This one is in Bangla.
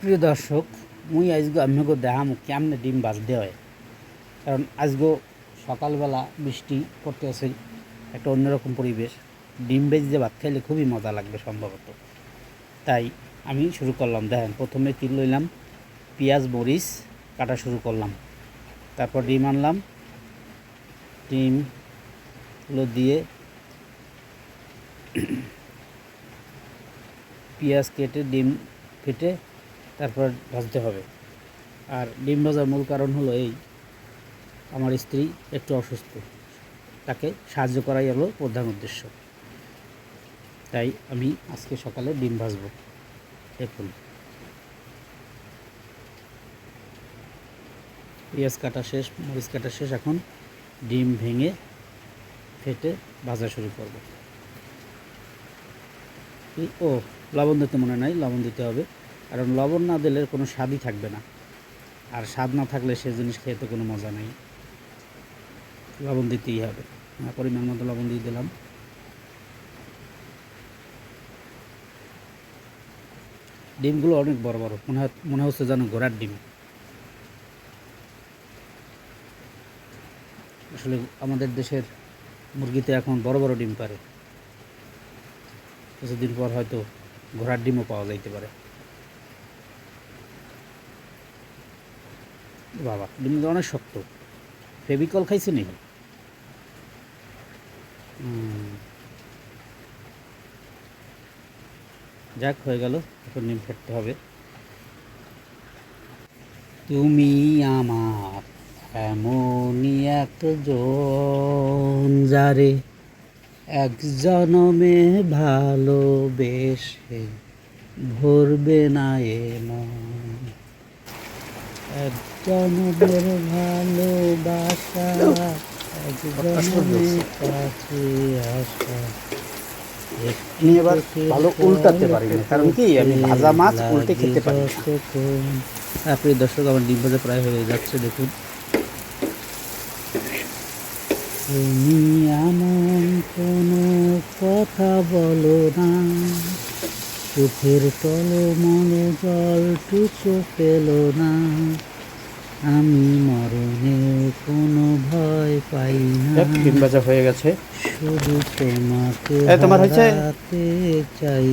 প্রিয় দর্শক, মুই আজকে আপনাকে দেখাম কেমনে ডিম ভাজতে হয়। কারণ আজকে সকালবেলা বৃষ্টি পড়তে আছে, একটা অন্যরকম পরিবেশ। ডিম ভেজে ভাত খাইলে খুবই মজা লাগবে সম্ভবত। তাই আমি শুরু করলাম। দেখেন, প্রথমে তিল লইলাম, পেঁয়াজ মরিচ কাটা শুরু করলাম। তারপর ডিম আনলাম, ডিমগুলো দিয়ে পেঁয়াজ কেটে ডিম কেটে তারপর ভাজতে হবে। আর ডিম ভাজার মূল কারণ হলো এই, আমার স্ত্রী একটু অসুস্থ, তাকে সাহায্য করাই হলো প্রধান উদ্দেশ্য। তাই আমি আজকে সকালে ডিম ভাজবো। দেখুন, পেঁয়াজ কাটা শেষ, মরিচ কাটা শেষ, এখন ডিম ভেঙে ফেটে ভাজা শুরু করব। ও, লবণ দিতে মনে নাই, লবণ দিতে হবে, কারণ লবণ না দিলে কোনো স্বাদই থাকবে না। আর স্বাদ না থাকলে সে জিনিস খেতে কোনো মজা নেই। লবণ দিতেই হবে। পরিমাণ মতো লবণ দিয়ে দিলাম। ডিমগুলো অনেক বড় বড়, মনে হচ্ছে যেন ঘোড়ার ডিম। আসলে আমাদের দেশের মুরগিতে এখন বড় বড় ডিম পারে, কিছুদিন পর হয়তো ঘোড়ার ডিমও পাওয়া যাইতে পারে। বাবা, ডিমগুলো অনেক শক্ত। ফেভিকল খাইছে নাকি? যাক, হয়ে গেল। এখন ডিম ফেটতে হবে। তুমি আমার এমনই একজন, যারে এক জনমে ভালোবেসে ভরবে না এ মন। এক জনমের ভালোবাসা, এক জনমের কাছে আসা। আমি এবার ভালো উল্টাতে পারি না, কারণ কি আমি ভাজা মাছ উল্টে খেতে পারি না। প্রিয় দর্শক, আমার ডিম ভাজা প্রায় হয়ে যাচ্ছে। দেখুন, তুমি এমন কোনো কথা বলো না, চোখের টলমলে জলটুকু পেলো না, আমি মরণেও কোনো ভয় পাই না। ডিম ভাজা হয়ে গেছে। শুধু তোমাকে তোমার হয়েছে? হারাতে চাই।